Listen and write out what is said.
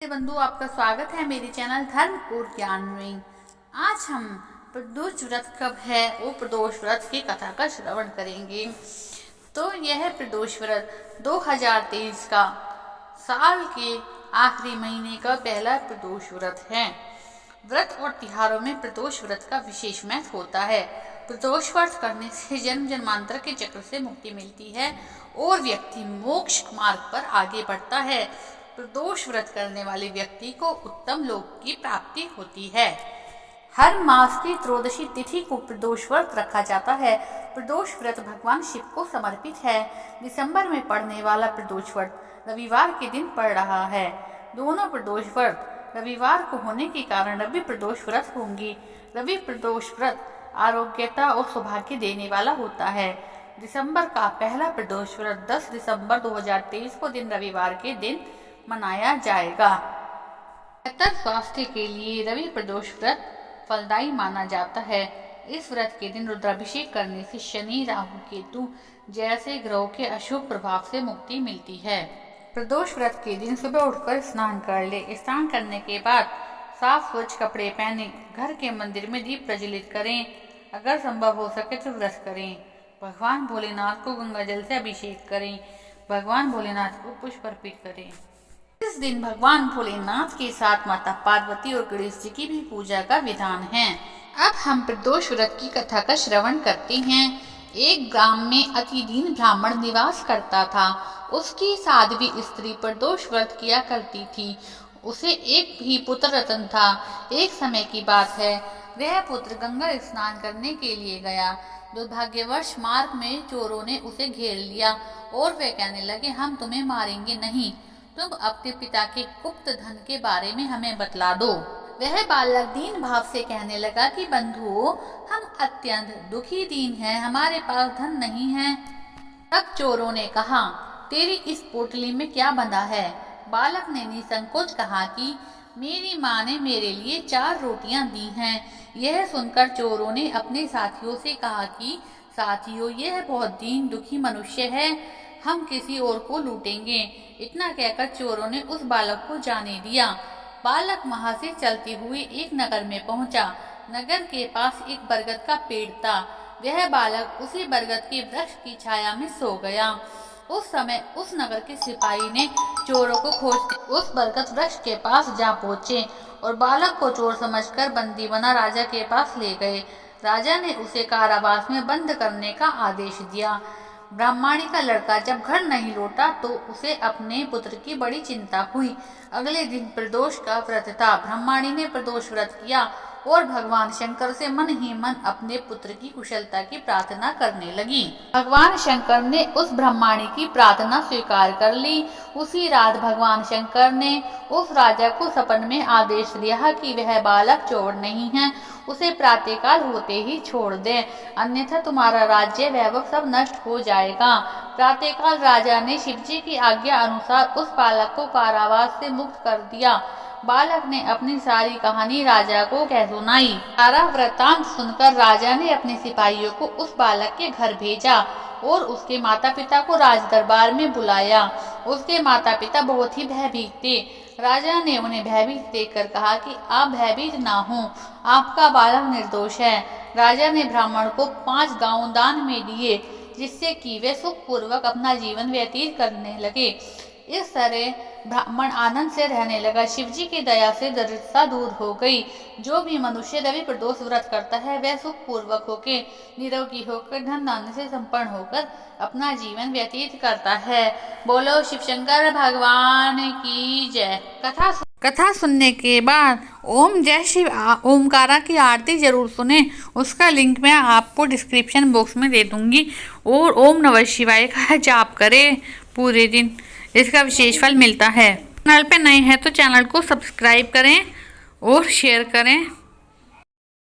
बंधु, आपका स्वागत है मेरे चैनल धर्म और ज्ञान में। आज हम प्रदोष व्रत कब है वो प्रदोष व्रत की कथा का श्रवण करेंगे। तो यह प्रदोष व्रत 2023 का साल के आखिरी महीने का पहला प्रदोष व्रत है। व्रत और त्योहारों में प्रदोष व्रत का विशेष महत्व होता है। प्रदोष व्रत करने से जन्म जन्मांतर के चक्र से मुक्ति मिलती है और व्यक्ति मोक्ष मार्ग पर आगे बढ़ता है। प्रदोष व्रत करने वाले व्यक्ति को उत्तम लोक की प्राप्ति होती है। हर मास की त्रयोदशी तिथि को प्रदोष व्रत रखा जाता है। प्रदोष व्रत भगवान शिव को समर्पित है। दिसंबर में पड़ने वाला प्रदोष व्रत रविवार के दिन पड़ रहा है। दोनों प्रदोष व्रत रविवार को होने के कारण रवि प्रदोष व्रत होंगी। रवि प्रदोष व्रत आरोग्यता और सौभाग्य देने वाला होता है। दिसंबर का पहला प्रदोष व्रत 10 दिसंबर 2023 को दिन रविवार के दिन मनाया जाएगा। बेहतर स्वास्थ्य के लिए रवि प्रदोष व्रत फलदायी माना जाता है। इस व्रत के दिन रुद्राभिषेक करने से शनि, राहु, केतु जैसे ग्रहों के अशुभ प्रभाव से मुक्ति मिलती है। प्रदोष व्रत के दिन सुबह उठकर स्नान कर ले। स्नान करने के बाद साफ स्वच्छ कपड़े पहने घर के मंदिर में दीप प्रज्वलित करें। अगर संभव हो सके तो व्रत करें। भगवान भोलेनाथ को गंगा जल से अभिषेक करें। भगवान भोलेनाथ को पुष्प अर्पित करें। इस दिन भगवान भोलेनाथ के साथ माता पार्वती और गणेश जी की भी पूजा का विधान है। अब हम प्रदोष व्रत की कथा का श्रवण करते हैं। एक ग्राम में अति दीन ब्राह्मण निवास करता था। उसकी साध्वी स्त्री प्रदोष व्रत किया करती थी। उसे एक भी पुत्र रतन था। एक समय की बात है, वह पुत्र गंगा स्नान करने के लिए गया। दुर्भाग्यवश मार्ग में चोरों ने उसे घेर लिया और वे कहने लगे, हम तुम्हें मारेंगे नहीं, तुम अपने पिता के गुप्त धन के बारे में हमें बतला दो। वह बालक दीन भाव से कहने लगा कि बंधुओं, हम अत्यंत दुखी दीन हैं, हमारे पास धन नहीं है। तब चोरों ने कहा, तेरी इस पोटली में क्या बंधा है? बालक ने निसंकोच कहा कि मेरी माँ ने मेरे लिए 4 रोटियां दी हैं। यह सुनकर चोरों ने अपने साथियों से कहा कि साथियों, यह बहुत दीन दुखी मनुष्य है, हम किसी और को लूटेंगे। इतना कहकर चोरों ने उस बालक को जाने दिया। बालक वहां से चलते हुए एक नगर में पहुंचा। नगर के पास एक बरगद का पेड़ था। वह बालक उसी बरगद के वृक्ष की छाया में सो गया। उस समय उस नगर के सिपाही ने चोरों को खोजते उस बरगद वृक्ष के पास जा पहुंचे और बालक को चोर समझकर बंदी बना राजा के पास ले गए। राजा ने उसे कारावास में बंद करने का आदेश दिया। ब्राह्मणी का लड़का जब घर नहीं लौटा तो उसे अपने पुत्र की बड़ी चिंता हुई। अगले दिन प्रदोष का व्रत था। ब्राह्मणी ने प्रदोष व्रत किया और भगवान शंकर से मन ही मन अपने पुत्र की कुशलता की प्रार्थना करने लगी। भगवान शंकर ने उस ब्राह्मणी की प्रार्थना स्वीकार कर ली। उसी रात भगवान शंकर ने उस राजा को सपन में आदेश दिया कि वह बालक चोर नहीं है, उसे प्रातःकाल होते ही छोड़ दे, अन्यथा तुम्हारा राज्य वैभव सब नष्ट हो जाएगा। प्रातःकाल राजा ने शिवजी की आज्ञा अनुसार उस बालक को कारावास से मुक्त कर दिया। बालक ने अपनी सारी कहानी राजा को कह सुनाई। सारा वृतांत सुनकर राजा ने अपने सिपाहियों को उस बालक के घर भेजा और उसके माता पिता को राज दरबार में बुलाया। उसके माता पिता बहुत ही भयभीत थे। राजा ने उन्हें भयभीत देखकर कहा कि आप भयभीत ना हो, आपका बालक निर्दोष है। राजा ने ब्राह्मण को 5 गांव दान में दिए, जिससे कि वे सुखपूर्वक अपना जीवन व्यतीत करने लगे। इस तरह ब्राह्मण आनंद से रहने लगा। शिवजी की दया से दरिद्रता दूर हो गई। जो भी मनुष्य रवि प्रदोष व्रत करता है वह सुखपूर्वक होकर, निरोगी होकर, धन धान्य से संपन्न होकर अपना जीवन व्यतीत करता है। बोलो शिव शंकर भगवान की जय। कथा सुनने के बाद ओम जय शिव ओमकारा की आरती जरूर सुने। उसका लिंक मैं आपको डिस्क्रिप्शन बॉक्स में दे दूंगी। और ओम नमः शिवाय का जाप करें पूरे दिन, इसका विशेष फल मिलता है। चैनल पे नए हैं तो चैनल को सब्सक्राइब करें और शेयर करें।